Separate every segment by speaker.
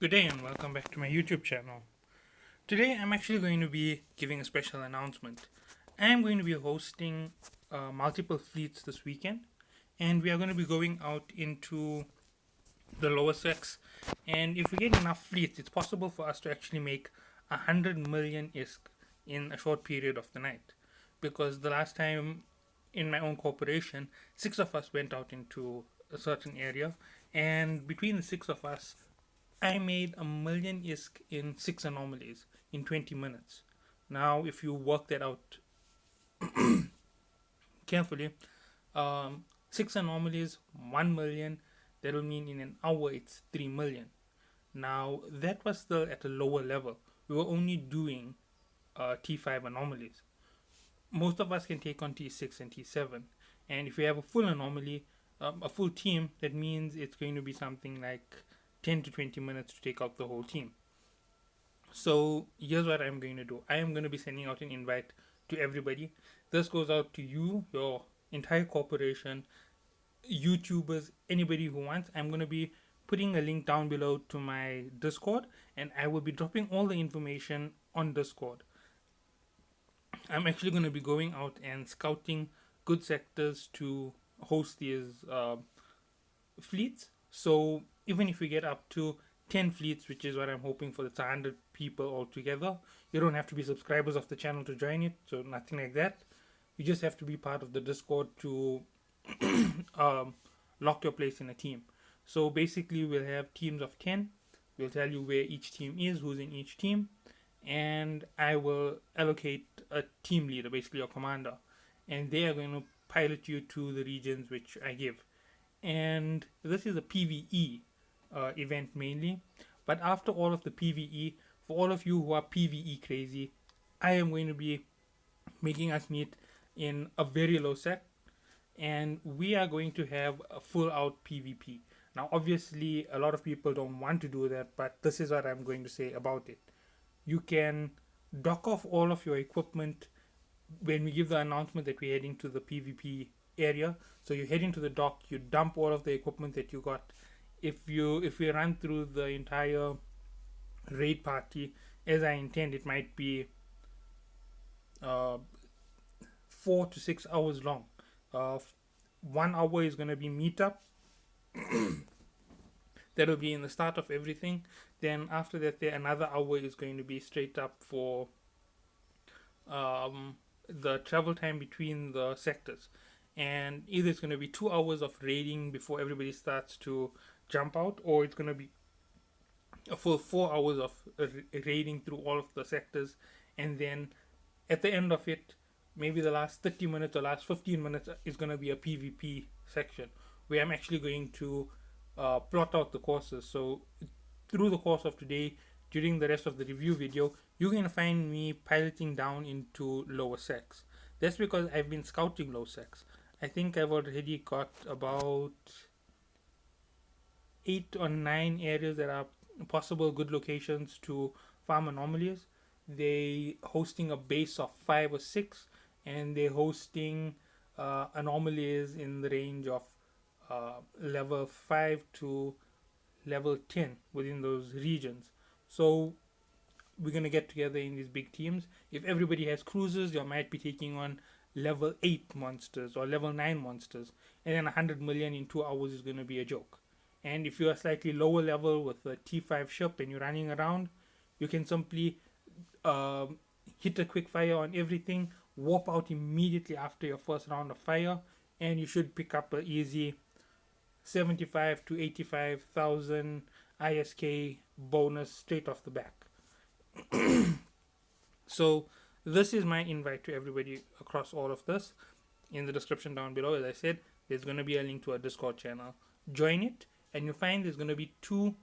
Speaker 1: Good day and welcome back to my YouTube channel. Today I'm actually going to be giving a special announcement. I am going to be hosting multiple fleets this weekend, and we are going to be going out into the lower sex. And if we get enough fleets, it's possible for us to actually make 100 million ISK in a short period of the night. Because the last time in my own corporation, six of us went out into a certain area, and between the six of us, I made a million ISK in six anomalies in 20 minutes. Now, if you work that out carefully, six anomalies, 1 million, that will mean in an hour it's 3 million. Now, that was still at a lower level. We were only doing T5 anomalies. Most of us can take on T6 and T7. And if we have a full anomaly, a full team, that means it's going to be something like 10 to 20 minutes to take out the whole team. So here's what I'm going to do. I am going to be sending out an invite to everybody. This goes out to you, your entire corporation, YouTubers, anybody who wants. I'm going to be putting a link down below to my Discord, and I will be dropping all the information on Discord. I'm actually going to be going out and scouting good sectors to host these fleets. So even if we get up to 10 fleets, which is what I'm hoping for, it's 100 people altogether. You don't have to be subscribers of the channel to join it, so nothing like that. You just have to be part of the Discord to lock your place in a team. So basically, we'll have teams of 10. We'll tell you where each team is, who's in each team, and I will allocate a team leader, basically a commander, and they are going to pilot you to the regions which I give. And this is a PvE event mainly. But after all of the PvE, for all of you who are PvE crazy, I am going to be making us meet in a very low sec, and we are going to have a full out PvP. Now, obviously, a lot of people don't want to do that, but this is what I'm going to say about it. You can dock off all of your equipment when we give the announcement that we're heading to the PvP area. So you head into the dock, you dump all of the equipment that you got. If we run through the entire raid party as I intend, it might be uh, 4 to 6 hours long. 1 hour is gonna be meetup. That'll be in the start of everything. Then after that, there another hour is going to be straight up for the travel time between the sectors, and either it's going to be 2 hours of raiding before everybody starts to jump out, or it's going to be a full 4 hours of raiding through all of the sectors, and then at the end of it, maybe the last 30 minutes or last 15 minutes is going to be a PvP section where I'm actually going to plot out the courses. So through the course of today, during the rest of the review video, you can find me piloting down into lower sex. That's because I've been scouting low sex. I think I've already got about 8 or 9 areas that are possible good locations to farm anomalies. They hosting a base of 5 or 6, and they're hosting anomalies in the range of level 5 to level 10 within those regions. So we're going to get together in these big teams. If everybody has cruisers, you might be taking on level 8 monsters or level 9 monsters, and then 100 million in 2 hours is going to be a joke. And if you're slightly lower level with a T5 ship and you're running around, you can simply hit a quick fire on everything, warp out immediately after your first round of fire, and you should pick up an easy 75 to 85,000 ISK bonus straight off the back. So this is my invite to everybody across all of this. In the description down below, as I said, there's going to be a link to a Discord channel. Join it, and you'll find there's going to be two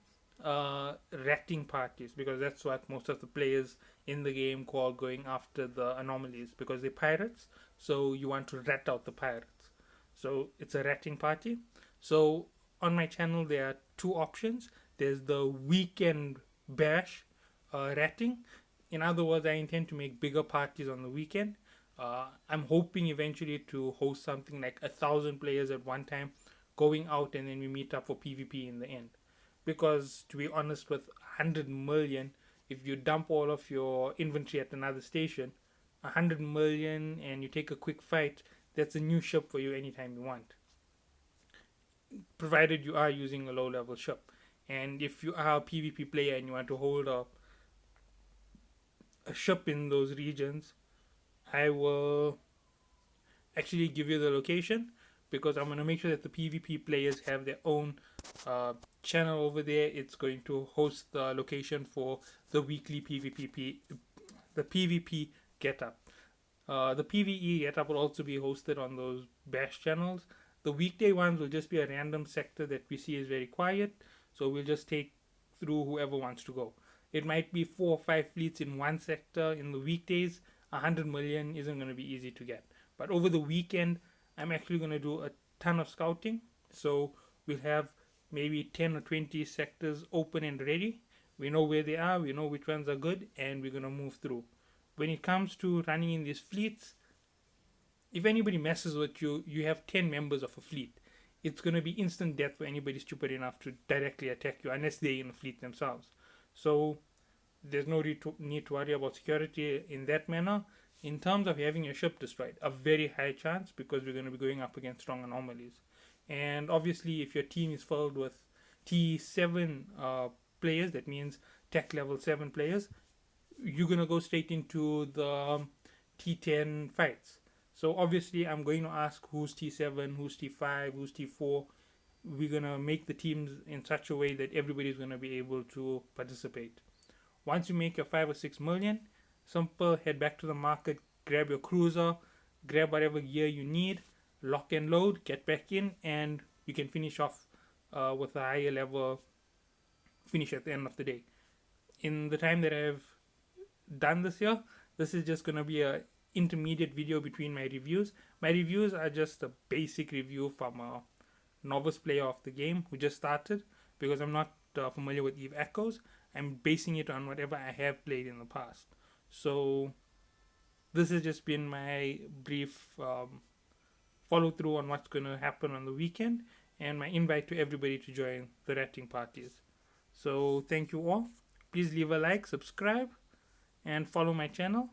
Speaker 1: ratting parties, because that's what most of the players in the game call going after the anomalies, because they're pirates, so you want to rat out the pirates. So it's a ratting party. So on my channel there are two options. There's the weekend bash ratting. In other words, I intend to make bigger parties on the weekend. I'm hoping eventually to host something like 1,000 players at one time going out, and then we meet up for PvP in the end. because to be honest, with 100 million, if you dump all of your inventory at another station, 100 million, and you take a quick fight, that's a new ship for you anytime you want, provided you are using a low level ship. And if you are a PvP player and you want to hold a ship in those regions, I will actually give you the location, because I'm going to make sure that the PvP players have their own uh, channel over there. It's going to host the location for the weekly the PvP get up. The PvE get up will also be hosted on those bash channels. The weekday ones will just be a random sector that we see is very quiet, so we'll just take through whoever wants to go. It might be 4 or 5 fleets in one sector in the weekdays. 100 million isn't going to be easy to get. But over the weekend, I'm actually going to do a ton of scouting. So we'll have maybe 10 or 20 sectors open and ready. We know where they are, we know which ones are good, and we're going to move through. When it comes to running in these fleets, if anybody messes with you, you have 10 members of a fleet. It's going to be instant death for anybody stupid enough to directly attack you, unless they're in a fleet themselves. So there's no need to worry about security in that manner. In terms of having your ship destroyed, a very high chance, because we're going to be going up against strong anomalies. And obviously, if your team is filled with T7 players, that means tech level 7 players, you're going to go straight into the T10 fights. So obviously, I'm going to ask who's T7, who's T5, who's T4. We're going to make the teams in such a way that everybody's going to be able to participate. Once you make your 5 or 6 million, simple, head back to the market, grab your cruiser, grab whatever gear you need, lock and load, get back in, and you can finish off with a higher level finish at the end of the day. In the time that I've done this here, this is just going to be a intermediate video between my reviews. My reviews are just a basic review from a novice player of the game who just started, because I'm not familiar with Eve Echoes. I'm basing it on whatever I have played in the past. So this has just been my brief follow through on what's going to happen on the weekend, and my invite to everybody to join the ratting parties. So thank you all. Please leave a like, subscribe, and follow my channel.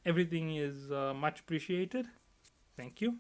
Speaker 1: Everything is much appreciated. Thank you.